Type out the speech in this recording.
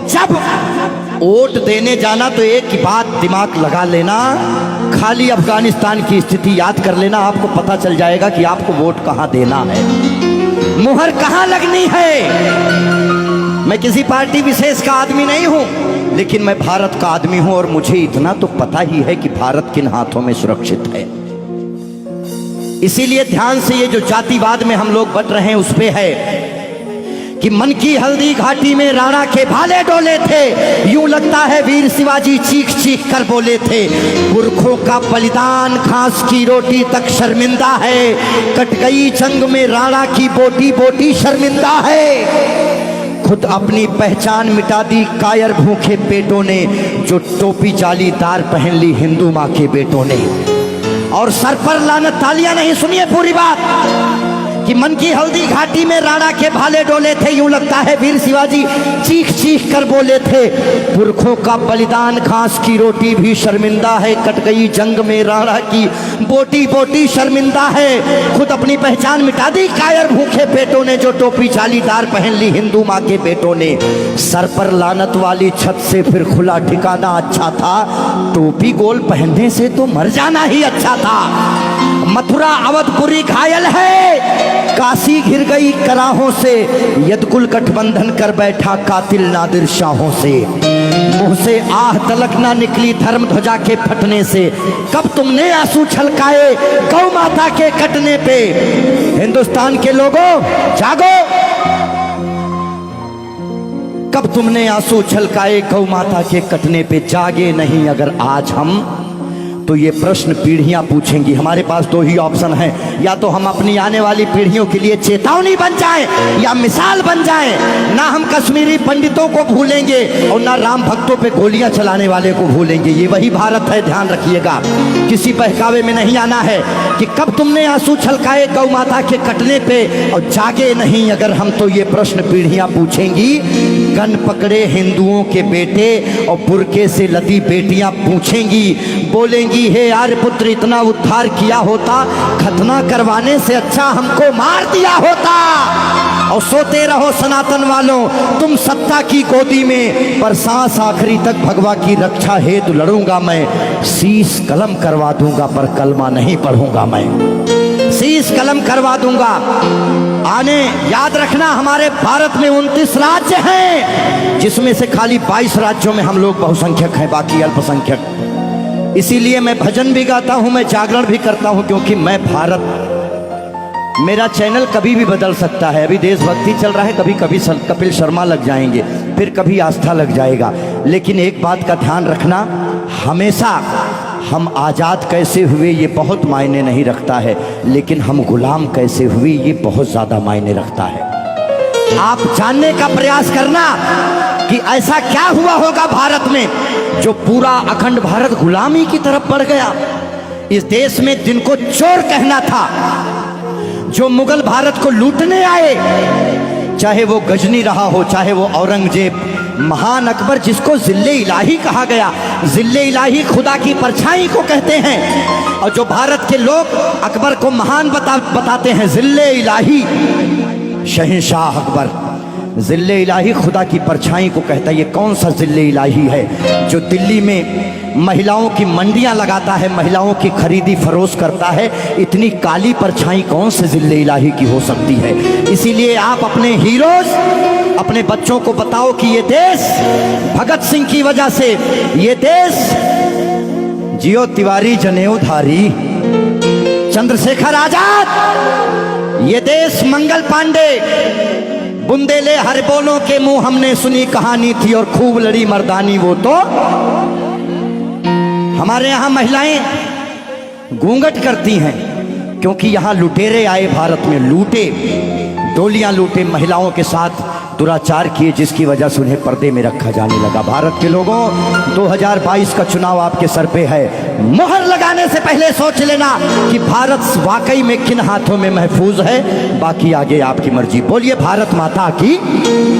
जब वोट देने जाना तो एक ही बात दिमाग लगा लेना, खाली अफगानिस्तान की स्थिति याद कर लेना, आपको पता चल जाएगा कि आपको वोट कहां देना है, मुहर कहां लगनी है। मैं किसी पार्टी विशेष का आदमी नहीं हूं, लेकिन मैं भारत का आदमी हूं और मुझे इतना तो पता ही है कि भारत किन हाथों में सुरक्षित है। इसीलिए ध्यान से ये जो जातिवाद में हम लोग बट रहे हैं उस पे है कि मन की हल्दी घाटी में राणा के भाले डोले थे, यूं लगता है वीर शिवाजी चीख चीख कर बोले थे। पुरखों का बलिदान घास की रोटी तक शर्मिंदा है, कट गई जंग में राणा की बोटी बोटी शर्मिंदा है। खुद अपनी पहचान मिटा दी कायर भूखे पेटों ने, जो टोपी जालीदार पहन ली हिंदू माँ के बेटों ने। और सर पर लानत तालियां नहीं, सुनिए पूरी बात कि मन की हल्दी घाटी में राणा के भाले डोले थे, यूं लगता है वीर शिवाजी चीख चीख कर बोले थे। पुरखों का बलिदान घास की रोटी भी शर्मिंदा है, कट गई जंग में राणा की बोटी बोटी शर्मिंदा है। खुद अपनी पहचान मिटा दी कायर भूखे पेटों ने, जो टोपी जालीदार पहन ली हिंदू माँ के बेटों ने। सर पर लानत वाली छत से फिर खुला ठिकाना अच्छा था, टोपी गोल पहनने से तो मर जाना ही अच्छा था। मथुरा अवधपुरी घायल है, काशी घिर गई कराहों से, यदकुल गठबंधन कर बैठा कातिल नादिर शाहों से। मुंह से आह तलक ना निकली धर्म ध्वजा के फटने से, कब तुमने आंसू छलकाए गौ माता के कटने पे। हिंदुस्तान के लोगों जागो, कब तुमने आंसू छलकाए गौ माता के कटने पे। जागे नहीं अगर आज हम तो ये प्रश्न पीढ़ियां पूछेंगी। हमारे पास दो ही ऑप्शन है, या तो हम अपनी आने वाली पीढ़ियों के लिए चेतावनी बन जाएं या मिसाल बन जाएं। ना हम कश्मीरी पंडितों को भूलेंगे और ना राम भक्तों पे गोलियां चलाने वाले को भूलेंगे। ये वही भारत है, ध्यान रखिएगा। किसी बहकावे में नहीं आना है कि कब तुमने आंसू छलकाए गौ माता के कटने पे, और जागे नहीं अगर हम तो ये प्रश्न पीढ़ियां पूछेंगी। गन पकड़े हिंदुओं के बेटे और बुरके से लदी बेटियां पूछेंगी, बोलेंगी हे यार पुत्र इतना उद्धार किया होता, खतना करवाने से अच्छा हमको मार दिया होता। और सोते रहो सनातन वालों तुम सत्ता की गोदी में, पर सांस आखिरी तक भगवा की रक्षा हेतु लड़ूंगा मैं। शीश कलम करवा दूंगा पर कलमा नहीं पढ़ूंगा मैं, शीश कलम करवा दूंगा। आने याद रखना, हमारे भारत में 29 राज्य हैं, जिसमें से खाली 22 राज्यों में हम लोग बहुसंख्यक हैं, बाकी अल्पसंख्यक। इसीलिए मैं भजन भी गाता हूं, मैं जागरण भी करता हूं, क्योंकि मैं भारत, मेरा चैनल कभी भी बदल सकता है। अभी देशभक्ति चल रहा है, कभी कभी कपिल शर्मा लग जाएंगे, फिर कभी आस्था लग जाएगा। लेकिन एक बात का ध्यान रखना, हमेशा हम आज़ाद कैसे हुए ये बहुत मायने नहीं रखता है, लेकिन हम गुलाम कैसे हुए ये बहुत ज़्यादा मायने रखता है। आप जानने का प्रयास करना कि ऐसा क्या हुआ होगा भारत में जो पूरा अखंड भारत गुलामी की तरफ बढ़ गया। इस देश में जिनको चोर कहना था, जो मुगल भारत को लूटने आए, चाहे वो गजनी रहा हो, चाहे वो औरंगजेब, महान अकबर जिसको जिल्ले इलाही कहा गया, जिल्ले इलाही खुदा की परछाई को कहते हैं। और जो भारत के लोग अकबर को महान बताते हैं, जिल्ले इलाही, शहंशाह अकबर, जिल्ले इलाही खुदा की परछाई को कहता है। ये कौन सा जिल्ले इलाही है जो दिल्ली में महिलाओं की मंडियां लगाता है, महिलाओं की खरीदी फरोश करता है? इतनी काली परछाई कौन से जिल्ले इलाही की हो सकती है? इसीलिए आप अपने हीरोज, अपने बच्चों को बताओ कि ये देश भगत सिंह की वजह से, ये देश जियो तिवारी जनेऊधारी, चंद्रशेखर आजाद, ये देश मंगल पांडे, बुंदेले हर बोलों के मुंह हमने सुनी कहानी थी और खूब लड़ी मर्दानी वो तो। हमारे यहाँ महिलाएं घूंघट करती हैं क्योंकि यहाँ लुटेरे आए भारत में, लूटे, डोलियां लूटे, महिलाओं के साथ दुराचार किए, जिसकी वजह से उन्हें पर्दे में रखा जाने लगा। भारत के लोगों, 2022 का चुनाव आपके सर पे है। मोहर लगाने से पहले सोच लेना कि भारत वाकई में किन हाथों में महफूज है। बाकी आगे आपकी मर्जी। बोलिए भारत माता की।